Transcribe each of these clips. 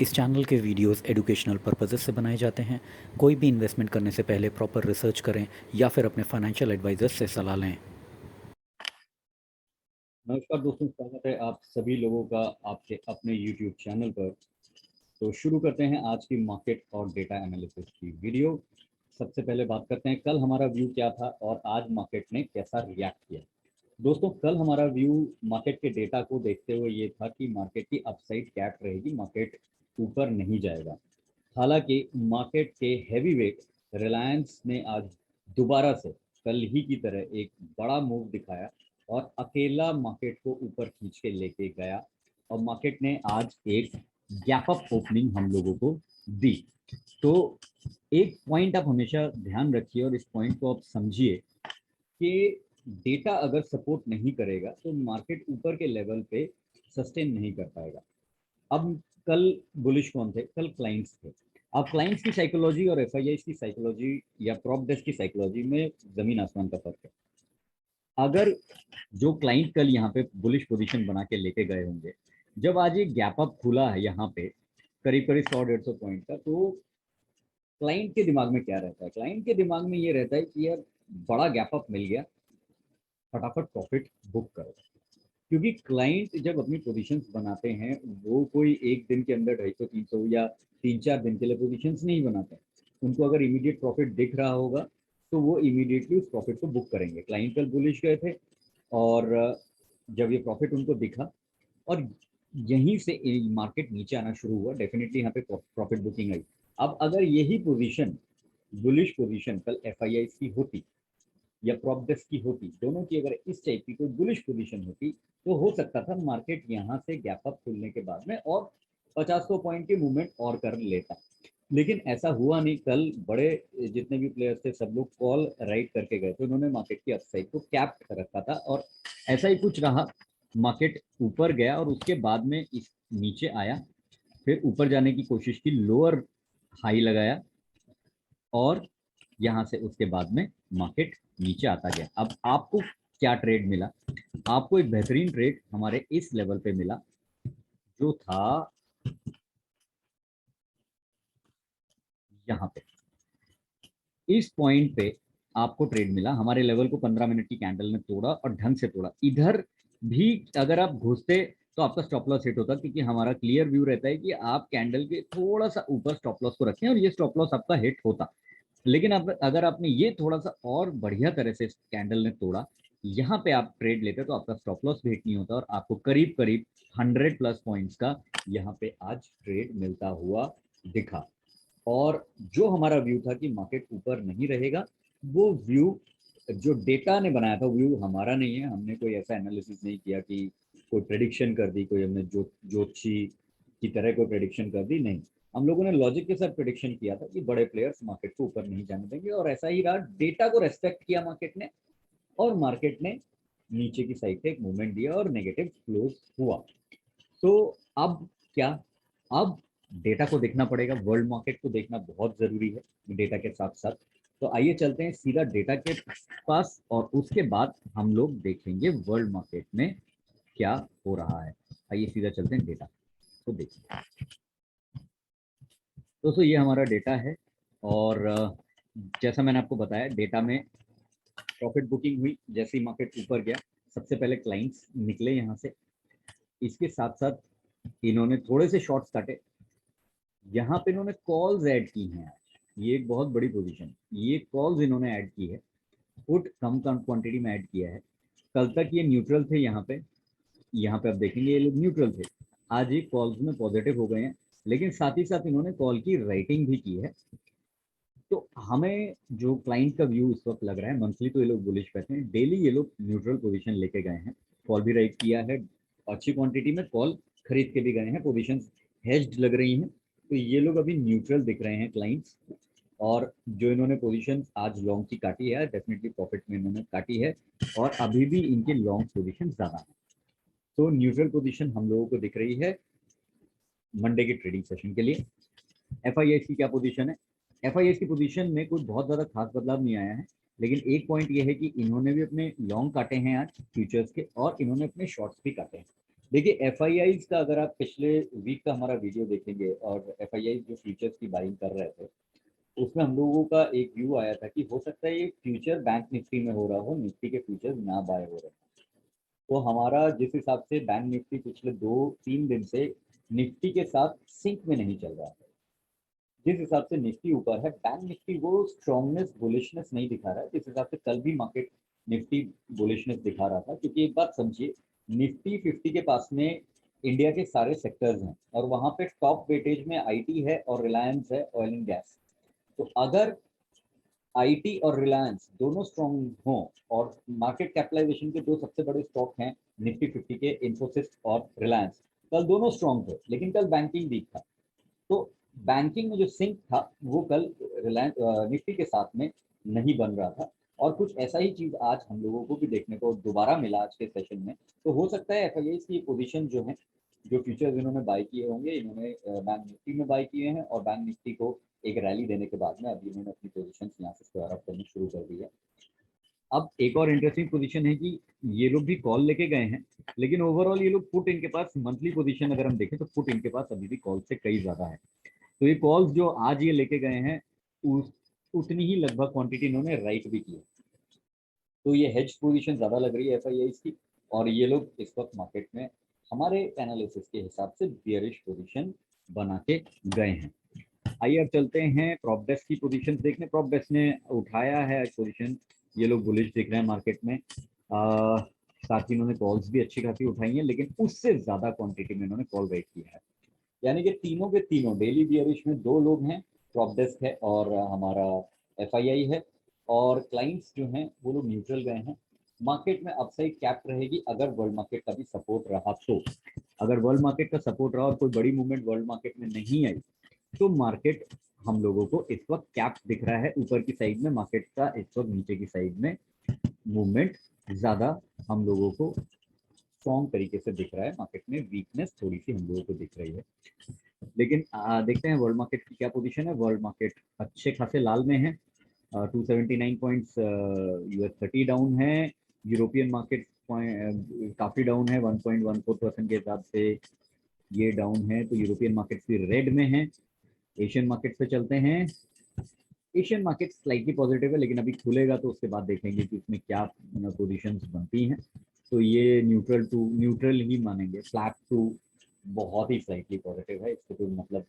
इस चैनल के videos educational purposes से बनाए जाते हैं। कोई भी इन्वेस्टमेंट करने से पहले प्रॉपर रिसर्च करें या फिर अपने फाइनेंशियल एडवाइजर्स से सलाह लें। नमस्कार दोस्तों, स्वागत है आप सभी लोगों का आपके अपने YouTube चैनल पर। तो शुरू करते हैं आज की मार्केट और डेटा एनालिसिस की वीडियो। सबसे पहले बात करते हैं कल हमारा व्यू क्या था और आज मार्केट ने कैसा रिएक्ट किया। दोस्तों, कल हमारा व्यू मार्केट के डेटा को देखते हुए ये था कि मार्केट की अपसाइड कैप रहेगी, मार्केट ऊपर नहीं जाएगा। हालांकि मार्केट के हैवी वेट रिलायंस ने आज दोबारा से कल ही की तरह एक बड़ा मूव दिखाया और अकेला मार्केट को ऊपर खींच के लेके गया और मार्केट ने आज एक गैप अप ओपनिंग हम लोगों को दी। तो एक पॉइंट आप हमेशा ध्यान रखिए और इस पॉइंट को आप समझिए कि डेटा अगर सपोर्ट नहीं करेगा तो मार्केट ऊपर के लेवल पे सस्टेन नहीं कर पाएगा। अब कल बुलिश कौन थे? कल क्लाइंट्स थे। अब क्लाइंट्स की साइकोलॉजी और एफआईआई की साइकोलॉजी या प्रॉप डेस्क की साइकोलॉजी में जमीन आसमान का फर्क है। अगर जो क्लाइंट कल यहाँ पे बुलिश पोजीशन बना के लेके गए होंगे, जब आज ये गैप अप खुला है यहाँ पे करीब करीब 100-150 पॉइंट का, तो क्लाइंट के दिमाग में क्या रहता है? क्लाइंट के दिमाग में ये रहता है कि यार बड़ा गैप अप मिल गया, फटाफट प्रॉफिट बुक करो। क्योंकि क्लाइंट जब अपनी पोजीशंस बनाते हैं वो कोई एक दिन के अंदर 250-300 या 3-4 दिन के लिए पोजीशंस नहीं बनाते। उनको अगर इमीडिएट प्रॉफिट दिख रहा होगा तो वो इमीडिएटली उस प्रॉफिट को बुक करेंगे। क्लाइंट कल बुलिश गए थे और जब ये प्रॉफिट उनको दिखा और यहीं से मार्केट नीचे आना शुरू हुआ, डेफिनेटली यहाँ पे प्रॉफिट बुकिंग आई। अब अगर यही पोजीशन बुलिश पोजीशन कल एफआईआई की होती या प्रॉप डेस्क की होती, दोनों की अगर इस टाइप की कोई बुलिश पोजीशन होती तो हो सकता था मार्केट यहाँ से गैप अप खुलने के बाद में और 50-100 पॉइंट की मूवमेंट और कर लेता। लेकिन ऐसा हुआ नहीं। कल बड़े जितने भी प्लेयर्स थे सब लोग कॉल राइट करके गए थे, उन्होंने मार्केट की अपसाइड को कैप रखा था और ऐसा ही कुछ रहा। मार्केट ऊपर गया और उसके बाद में इस नीचे आया, फिर ऊपर जाने की कोशिश की, लोअर हाई लगाया और यहाँ से उसके बाद में मार्केट नीचे आता गया। अब आपको क्या ट्रेड मिला? आपको एक बेहतरीन ट्रेड हमारे इस लेवल पे मिला जो था यहाँ पे। इस पॉइंट पे आपको ट्रेड मिला, हमारे लेवल को 15 मिनट की कैंडल ने तोड़ा और ढंग से तोड़ा। इधर भी अगर आप घुसते तो आपका स्टॉप लॉस हिट होता, क्योंकि हमारा क्लियर व्यू रहता है कि आप कैंडल के थोड़ा सा ऊपर स्टॉप लॉस को रखें और ये स्टॉप लॉस आपका हिट होता। लेकिन अगर आपने ये थोड़ा सा और बढ़िया तरह से कैंडल ने तोड़ा, यहाँ पे आप ट्रेड लेते तो आपका स्टॉप लॉस भी हिट नहीं होता और आपको करीब करीब 100+ पॉइंट्स का यहाँ पे आज ट्रेड मिलता हुआ दिखा। और जो हमारा व्यू था कि मार्केट ऊपर नहीं रहेगा, वो व्यू जो डेटा ने बनाया था व्यू हमारा नहीं है। हमने कोई ऐसा एनालिसिस नहीं किया कि कोई प्रेडिक्शन कर दी, कोई हमने ज्योतिषी की तरह कोई प्रेडिक्शन कर दी, नहीं। हम लोगों ने लॉजिक के साथ प्रेडिक्शन किया था कि बड़े प्लेयर्स मार्केट को ऊपर नहीं जाने देंगे और ऐसा ही रहा। डेटा को रेस्पेक्ट किया मार्केट ने और मार्केट ने नीचे की साइड से एक मूवमेंट दिया और नेगेटिव क्लोज हुआ। तो अब क्या? अब डेटा को देखना पड़ेगा, वर्ल्ड मार्केट को देखना बहुत जरूरी है डेटा के साथ साथ। तो आइए चलते हैं सीधा डेटा के पास और उसके बाद हम लोग देखेंगे वर्ल्ड मार्केट में क्या हो रहा है। आइए सीधा चलते हैं डेटा को देखिए। दोस्तों, ये हमारा डेटा है और जैसा मैंने आपको बताया, डेटा में प्रॉफिट बुकिंग हुई जैसे ही मार्केट ऊपर गया। सबसे पहले क्लाइंट्स निकले यहाँ से, इसके साथ साथ इन्होंने थोड़े से शॉर्ट्स काटे। यहाँ पे इन्होंने कॉल्स ऐड की हैं। ये एक बहुत बड़ी पोजीशन, ये कॉल्स इन्होंने ऐड की है, पुट कम क्वांटिटी में ऐड किया है। कल तक ये न्यूट्रल थे यहाँ पे आप देखेंगे ये लोग न्यूट्रल थे। आज ये कॉल्स में पॉजिटिव हो गए हैं, लेकिन साथ ही साथ इन्होंने कॉल की राइटिंग भी की है। तो हमें जो क्लाइंट का व्यू इस वक्त लग रहा है, मंथली तो ये लोग बुलिश बैठे हैं, डेली ये लोग न्यूट्रल पोजीशन लेके गए हैं, कॉल भी राइट किया है, अच्छी क्वांटिटी में कॉल खरीद के भी गए हैं, पोजीशन हेज्ड लग रही हैं। तो ये लोग अभी न्यूट्रल दिख रहे हैं क्लाइंट्स। और जो इन्होंने पोजीशन आज लॉन्ग की काटी है, डेफिनेटली प्रॉफिट में इन्होंने काटी है और अभी भी इनके लॉन्ग पोजीशन ज्यादा है। तो न्यूट्रल पोजीशन हम लोगों को दिख रही है मंडे के ट्रेडिंग सेशन के लिए। एफआईएस की क्या पोजीशन है? एफआईएस की पोजीशन में कोई बहुत ज्यादा खास बदलाव नहीं आया है, लेकिन एक पॉइंट ये है कि इन्होंने भी अपने लॉन्ग काटे हैं आज फ्यूचर्स के और इन्होंने अपने शॉर्ट्स भी काटे हैं। देखिए एफआईआईज का अगर आप पिछले वीक का हमारा वीडियो देखेंगे और एफआईआईज जो फ्यूचर्स की बाइंग कर रहे थे, उसमें हम लोगों का एक व्यू आया था कि हो सकता है ये फ्यूचर बैंक निफ्टी में हो रहा हो, निफ्टी के फ्यूचर्स ना बाय हो रहे हैं। तो हमारा जिस हिसाब से बैंक निफ्टी पिछले 2-3 दिन से निफ्टी के साथ सिंक में नहीं चल रहा है, जिस हिसाब से निफ्टी ऊपर है, बैंक निफ्टी वो स्ट्रॉन्गनेस बुलिशनेस नहीं दिखा रहा है जिस हिसाब से कल भी मार्केट निफ्टी बुलिशनेस दिखा रहा था। क्योंकि एक बात समझिए, निफ्टी 50 के पास में इंडिया के सारे सेक्टर्स हैं और वहां पे टॉप वेटेज में आईटी है और रिलायंस है, ऑयल एंड गैस। तो अगर आईटी और रिलायंस दोनों स्ट्रॉन्ग हों, और मार्केट कैपिटलाइजेशन के दो सबसे बड़े स्टॉक हैं निफ्टी 50 के, इंफोसिस और रिलायंस, कल दोनों स्ट्रॉन्ग थे, लेकिन कल बैंकिंग वीक था। तो बैंकिंग में जो सिंक था वो कल रिलायंस निफ्टी के साथ में नहीं बन रहा था। और कुछ ऐसा ही चीज आज हम लोगों को भी देखने को दोबारा मिला आज के सेशन में। तो हो सकता है एफआईआई की पोजीशन जो है, जो फ्यूचर्स इन्होंने बाय किए होंगे, इन्होंने बैंक निफ्टी में बाय किए हैं और बैंक निफ्टी को एक रैली देने के बाद में अभी इन्होंने अपनी पोजीशन यहाँ से स्क्वायर अप करनी शुरू कर दी है। अब एक और इंटरेस्टिंग पोजीशन है कि ये लोग भी कॉल लेके गए हैं, लेकिन ओवरऑल ये लोग पुट इनके पास मंथली पोजीशन अगर हम देखें तो पुट इनके पास अभी भी कॉल से कई ज्यादा है। तो ये कॉल्स जो आज ये लेके गए हैं, उस उतनी ही लगभग क्वांटिटी इन्होंने राइट भी की है। तो ये हेज पोजीशन ज्यादा लग रही है एफआईआई की, और ये लोग इस वक्त मार्केट में हमारे एनालिसिस के हिसाब से बियरिश पोजीशन बना के गए हैं। आइए अब चलते हैं प्रॉप डेस्क की पोजीशन देखने। प्रॉप डेस्क ने उठाया है पोजीशन, ये लोग बुलिश दिख रहे हैं मार्केट में। साथ ही इन्होंने कॉल्स भी अच्छी खासी उठाई हैं, लेकिन उससे ज्यादा क्वांटिटी में इन्होंने कॉल राइट किया है। यानी कि तीनों के तीनों डेली बियरिश में दो लोग हैं, प्रॉप डेस्क है और हमारा एफआईआई है। और क्लाइंट्स जो हैं वो लोग न्यूट्रल गए हैं। मार्केट में अपसाइड कैप रहेगी अगर वर्ल्ड मार्केट का भी सपोर्ट रहा तो। अगर वर्ल्ड मार्केट का सपोर्ट रहा और कोई बड़ी मूवमेंट वर्ल्ड मार्केट में नहीं आई, तो मार्केट हम लोगों को इस वक्त कैप दिख रहा है ऊपर की साइड में, मार्केट का इस वक्त नीचे की साइड में मूवमेंट ज्यादा हम लोगों को स्ट्रॉन्ग तरीके से दिख रहा है। मार्केट में वीकनेस थोड़ी सी हम लोगों को दिख रही है। लेकिन देखते हैं वर्ल्ड मार्केट की क्या पोजीशन है। वर्ल्ड मार्केट अच्छे खासे लाल में है, 279 पॉइंट्स यूएस 30 डाउन है। यूरोपियन मार्केट काफी डाउन है, 1.14% के हिसाब से ये डाउन है। तो यूरोपियन मार्केट भी रेड में है। एशियन मार्केट पे चलते हैं। एशियन मार्केट स्लाइटली पॉजिटिव है, लेकिन अभी खुलेगा तो उसके बाद देखेंगे कि इसमें क्या पोजीशंस बनती हैं। तो ये न्यूट्रल ही मानेंगे, फ्लैट टू बहुत ही स्लाइटली पॉजिटिव है। इसको कोई मतलब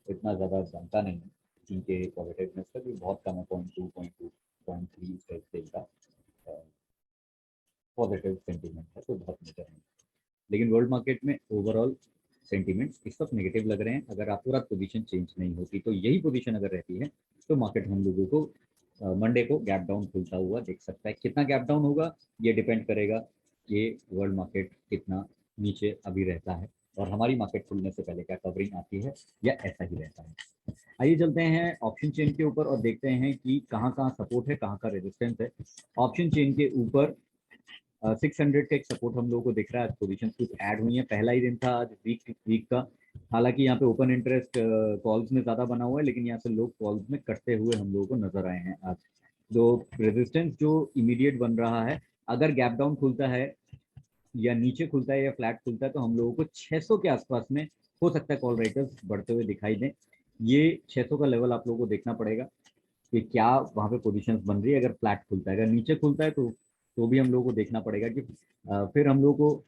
इतना ज़्यादा बनता नहीं है इनके पॉजिटिवनेस का, भी बहुत कम है, 0.2 0.2 0.3 इस टाइप से इनका पॉजिटिव सेंटीमेंट है, तो बहुत मेजर नहीं। लेकिन वर्ल्ड मार्केट में ओवरऑल सेंटीमेंट्स इस वक्त नेगेटिव लग रहे हैं। अगर रातों रात पोजीशन चेंज नहीं होती तो यही पोजीशन अगर रहती है तो मार्केट हम लोगों को मंडे को गैप डाउन खुलता हुआ देख सकता है। कितना गैप डाउन होगा ये डिपेंड करेगा कि वर्ल्ड मार्केट कितना नीचे अभी रहता है और हमारी मार्केट खुलने से पहले क्या कवरिंग आती है या ऐसा ही रहता है। आइए चलते हैं ऑप्शन चेन के ऊपर और देखते हैं कि कहाँ कहाँ सपोर्ट है, कहाँ का रेजिस्टेंस है। ऑप्शन चेन के ऊपर 600 का एक सपोर्ट हम लोगों को दिख रहा है। पोजीशन कुछ ऐड हुई है, पहला ही दिन था आज वीक का। हालांकि यहाँ पे ओपन इंटरेस्ट कॉल्स में ज्यादा बना हुआ है, लेकिन यहाँ से लोग कॉल्स में कटते हुए हम लोगों को नजर आए हैं आज। जो रेजिस्टेंस जो इमीडिएट बन रहा है, अगर गैप डाउन खुलता है या नीचे खुलता है या फ्लैट खुलता है, तो हम लोगों को 600 के आसपास में हो सकता है कॉल राइटर्स बढ़ते हुए दिखाई दें। ये 600 का लेवल आप लोगों को देखना पड़ेगा कि क्या वहाँ पे पोजीशंस बन रही है। अगर फ्लैट खुलता है, अगर नीचे खुलता है तो भी हम लोगों को देखना पड़ेगा कि फिर हम लोगों को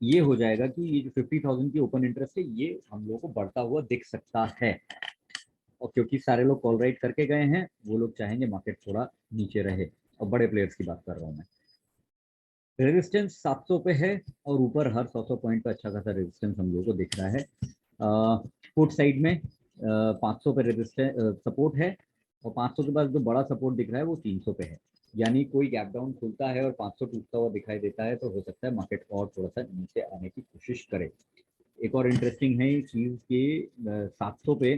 ये हो जाएगा कि ये जो 50,000 की ओपन इंटरेस्ट है ये हम लोगों को बढ़ता हुआ दिख सकता है। और क्योंकि सारे लोग कॉल राइट करके गए हैं, वो लोग चाहेंगे मार्केट थोड़ा नीचे रहे, और बड़े प्लेयर्स की बात कर रहा हूँ मैं। रेजिस्टेंस 700 पे है और ऊपर हर 100 पॉइंट पे अच्छा खासा रेजिस्टेंस हम लोगों को दिख रहा है। पुट साइड में 500 पे रेजिस्टेंस सपोर्ट है, और 500 के बाद जो बड़ा सपोर्ट दिख रहा है वो 300 पे है। यानी कोई गैप डाउन खुलता है और 500 टूटता हुआ दिखाई देता है तो हो सकता है मार्केट और थोड़ा सा नीचे आने की कोशिश करे। एक और इंटरेस्टिंग है चीज कि 700 पे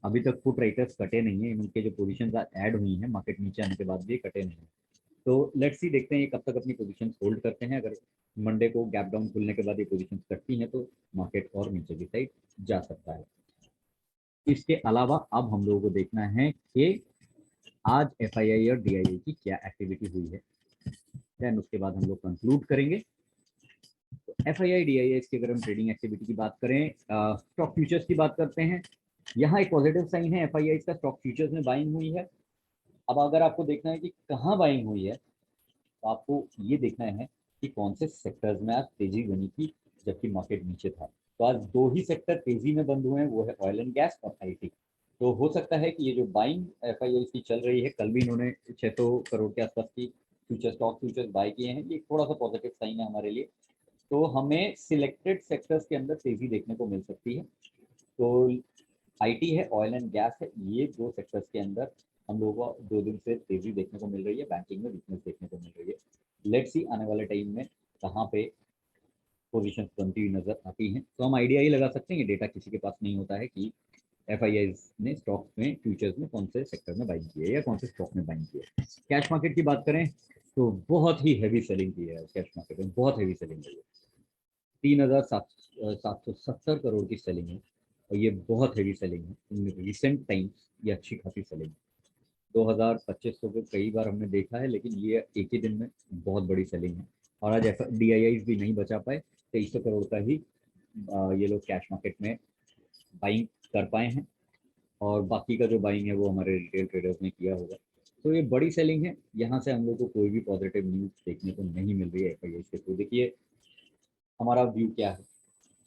अभी तक पुट राइटर्स कटे नहीं है। इनके जो पोजीशन ऐड हुई हैं मार्केट नीचे आने के बाद भी कटे नहीं है। तो लेट्स सी, देखते हैं ये कब तक अपनी पोजीशन होल्ड करते हैं। अगर मंडे को गैप डाउन खुलने के बाद ये पोजीशन कटती हैं तो मार्केट और नीचे की साइड जा सकता है। इसके अलावा अब हम लोगों को देखना है कि आज एफआईआई और डीआईआई की क्या एक्टिविटी हुई है, देन उसके बाद हम लोग कंक्लूड करेंगे। तो FII DII की अगर हम ट्रेडिंग एक्टिविटी की बात करें, स्टॉक फ्यूचर्स की बात करते हैं। यहाँ एक पॉजिटिव साइन है, FII का स्टॉक फ्यूचर्स में बाइंग हुई है। अब अगर आपको देखना है कि कहाँ बाइंग हुई है, तो आपको ये देखना है कि कौन से सेक्टर्स में आज तेजी बनी थी जबकि मार्केट नीचे था। तो आज दो ही सेक्टर तेजी में बंद हुए हैं, वो है ऑयल एंड गैस और IT। तो हो सकता है कि ये जो बाइंग FII की चल रही है, कल भी इन्होंने 600 करोड़ के आसपास की स्टॉक फ्यूचर्स बाय किए हैं, ये थोड़ा सा पॉजिटिव साइन है हमारे लिए। तो हमें सिलेक्टेड सेक्टर्स के अंदर तेजी देखने को मिल सकती है। तो IT है, ऑयल एंड गैस है, ये दो सेक्टर्स के अंदर हम लोगों को 2 दिन से तेजी देखने को मिल रही है, बैंकिंग में वीकनेस देखने को मिल रही है। लेट्स सी आने वाले टाइम में कहाँ पे पोजीशन बनती हुई नजर आती हैं। तो हम आइडिया ही लगा सकते हैं, ये डेटा किसी के पास नहीं होता है कि FII ने स्टॉक में फ्यूचर्स में कौन से सेक्टर में बाइंग किए या कौन से स्टॉक में बाइंग किए। कैश मार्केट की बात करें तो बहुत ही हैवी सेलिंग की है कैश मार्केट में, बहुत हैवी सेलिंग है। 3,770 करोड़ की सेलिंग है और ये बहुत हैवी सेलिंग है। इन रिसेंट टाइम्स ये अच्छी खासी सेलिंग है। 2,000-2,500 पे कई बार हमने देखा है, लेकिन ये एक ही दिन में बहुत बड़ी सेलिंग है। और आज DII भी नहीं बचा पाए, 2300 करोड़ का ही ये लोग कैश मार्केट में बाइंग कर पाए हैं और बाकी का जो बाइंग है वो हमारे रिटेल ट्रेडर्स ने किया होगा। तो ये बड़ी सेलिंग है, यहाँ से हम लोग को कोई भी पॉजिटिव न्यूज देखने को नहीं मिल रही है FII के थ्रू। देखिए हमारा व्यू क्या है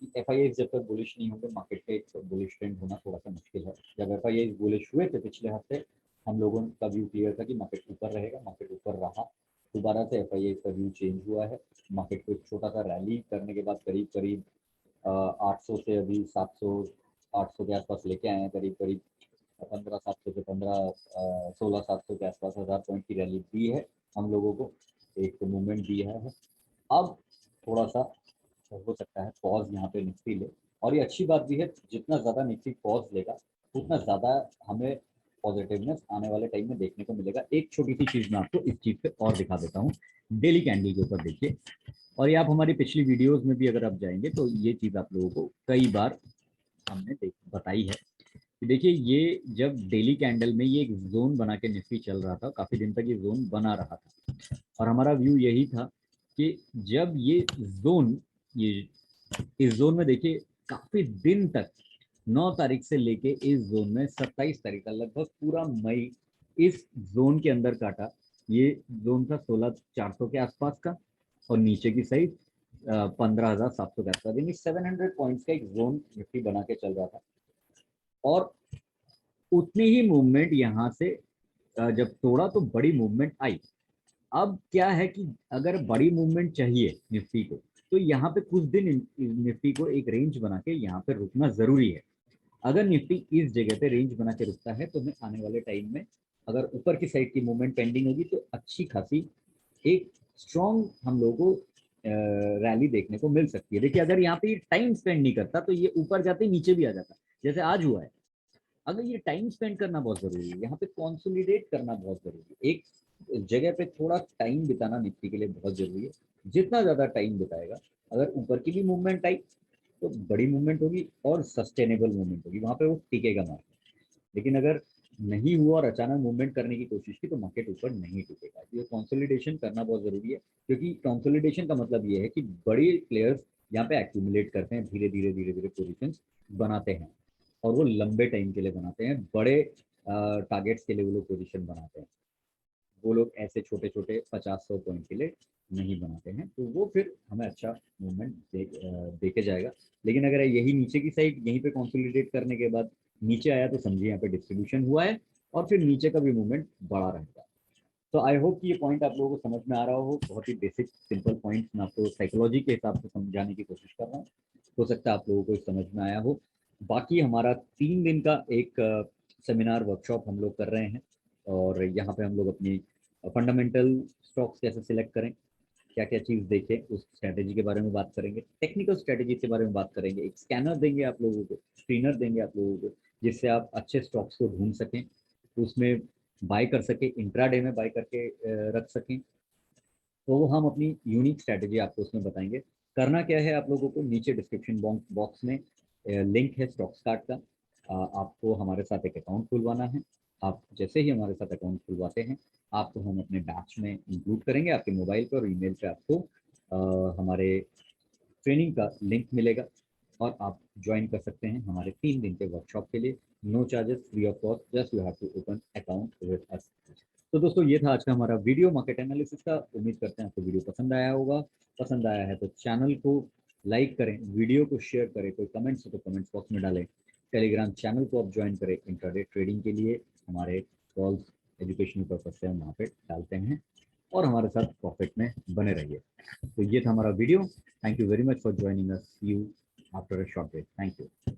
कि FII जब तक बुलिश नहीं होंगे, मार्केट पे एक बुलिश ट्रेंड होना थोड़ा सा मुश्किल है। जब FII बुलिश हुए थे पिछले हफ्ते, हम लोगों का व्यू क्लियर था कि मार्केट ऊपर रहेगा, मार्केट ऊपर रहा। दोबारा से FII का व्यू चेंज हुआ है। मार्केट को एक छोटा सा रैली करने के बाद करीब करीब 800 से अभी 700 800 के आसपास लेके आए हैं, करीब करीब 15,700 से 16,700 के आसपास 1000 पॉइंट की रैली दी है हम लोगों को, एक मूवमेंट दिया है। अब थोड़ा सा हो सकता है पॉज यहाँ पे निफ्टी ले, और ये अच्छी बात भी है, जितना ज़्यादा निफ्टी पॉज लेगा उतना ज़्यादा हमें पॉजिटिवनेस आने वाले टाइम में देखने को मिलेगा। एक छोटी सी चीज़ मैं आपको इस चीज़ पे और दिखा देता हूँ। डेली कैंडल के ऊपर देखिए, और ये आप हमारी पिछली वीडियोस में भी अगर आप जाएंगे तो ये चीज़ आप लोगों को कई बार हमने बताई है कि देखिए ये जब डेली कैंडल में ये एक जोन बना के निफ्टी चल रहा था, काफ़ी दिन तक ये जोन बना रहा था और हमारा व्यू यही था कि जब ये जोन, ये इस जोन में देखिए काफी दिन तक 9 तारीख से लेके इस जोन में 27 तारीख का लगभग पूरा मई इस जोन के अंदर काटा। ये जोन था 16,400 के आसपास का और नीचे की साइड 15,700 के आसपास, यानी 700 पॉइंट्स का एक जोन निफ्टी बना के चल रहा था। और उतनी ही मूवमेंट यहाँ से जब तोड़ा तो बड़ी मूवमेंट आई। अब क्या है कि अगर बड़ी मूवमेंट चाहिए निफ्टी को, तो यहाँ पे कुछ दिन निफ्टी को एक रेंज बना के यहाँ पे रुकना जरूरी है। अगर निफ्टी इस जगह पे रेंज बना के रुकता है तो हमें आने वाले टाइम में अगर ऊपर की साइड की मूवमेंट पेंडिंग होगी तो अच्छी खासी एक स्ट्रॉन्ग हम लोगों को रैली देखने को मिल सकती है। देखिए अगर यहाँ पे टाइम स्पेंड नहीं करता तो ये ऊपर जाते नीचे भी आ जाता, जैसे आज हुआ है। अगर ये टाइम स्पेंड करना बहुत जरूरी है, यहाँ पे कॉन्सोलिडेट करना बहुत जरूरी है, एक जगह पे थोड़ा टाइम बिताना निफ्टी के लिए बहुत जरूरी है। जितना ज्यादा टाइम बिताएगा, अगर ऊपर की भी मूवमेंट आई तो बड़ी मूवमेंट होगी और सस्टेनेबल मूवमेंट होगी, वहां पे वो टिकेगा मार्केट। लेकिन अगर नहीं हुआ और अचानक मूवमेंट करने की कोशिश की तो मार्केट ऊपर नहीं टिकेगा। ये कंसोलिडेशन करना बहुत जरूरी है, क्योंकि कंसोलिडेशन का मतलब ये है कि बड़े प्लेयर्स यहाँ पे एक्यूमुलेट करते हैं, धीरे धीरे धीरे धीरे पोजिशन बनाते हैं और वो लंबे टाइम के लिए बनाते हैं, बड़े टारगेट्स के लिए वो लोग पोजीशन बनाते हैं। वो लोग ऐसे छोटे छोटे 50-100 पॉइंट के लिए नहीं बनाते हैं, तो वो फिर हमें अच्छा मूवमेंट देके जाएगा। लेकिन अगर यही नीचे की साइड यहीं पे कंसोलिडेट करने के बाद नीचे आया तो समझिए यहाँ पे डिस्ट्रीब्यूशन हुआ है और फिर नीचे का भी मूवमेंट बड़ा रहेगा। तो आई होप कि ये पॉइंट आप लोगों को समझ में आ रहा हो। बहुत ही बेसिक सिंपल पॉइंट मैं आपको साइकोलॉजी के हिसाब से समझाने की कोशिश कर रहा हूँ, हो सकता है आप लोगों को समझ में आया हो। बाकी हमारा 3 दिन का एक सेमिनार वर्कशॉप हम लोग कर रहे हैं और यहाँ पे हम लोग अपनी फंडामेंटल स्टॉक्स कैसे सिलेक्ट करें, क्या क्या चीज़ देखें, उस स्ट्रैटेजी के बारे में बात करेंगे, टेक्निकल स्ट्रैटेजी के बारे में बात करेंगे, एक स्कैनर देंगे आप लोगों को, स्क्रीनर देंगे आप लोगों को, जिससे आप अच्छे स्टॉक्स को ढूंढ सकें, उसमें बाय कर सके, इंट्राडे में बाय करके रख सकें। तो वो हम अपनी यूनिक स्ट्रैटेजी आपको उसमें बताएंगे। करना क्या है, आप लोगों को नीचे डिस्क्रिप्शन बॉक्स में लिंक है स्टॉक्स कार्ड का, आपको हमारे साथ एक अकाउंट खुलवाना है। आप जैसे ही हमारे साथ अकाउंट खुलवाते हैं, आपको हम अपने बैच में इंक्लूड करेंगे, आपके मोबाइल पर और ईमेल पे आपको हमारे ट्रेनिंग का लिंक मिलेगा और आप ज्वाइन कर सकते हैं हमारे 3 दिन के वर्कशॉप के लिए। No charges, free of cost, just you have to open account with us. तो दोस्तों ये था आज का हमारा वीडियो मार्केट एनालिसिस का। उम्मीद करते हैं आपको वीडियो पसंद आया होगा। पसंद आया है तो चैनल को लाइक करें, वीडियो को शेयर करें, कोई कमेंट्स हो तो कमेंट्स बॉक्स में डालें। टेलीग्राम चैनल को आप ज्वाइन करें इंट्राडे ट्रेडिंग के लिए। हमारे कॉल्स एजुकेशनल पर्पज से हम वहाँ पे डालते हैं और हमारे साथ प्रॉफिट में बने रहिए। तो ये था हमारा video. Thank you very much for joining us. See you after a short break. Thank you.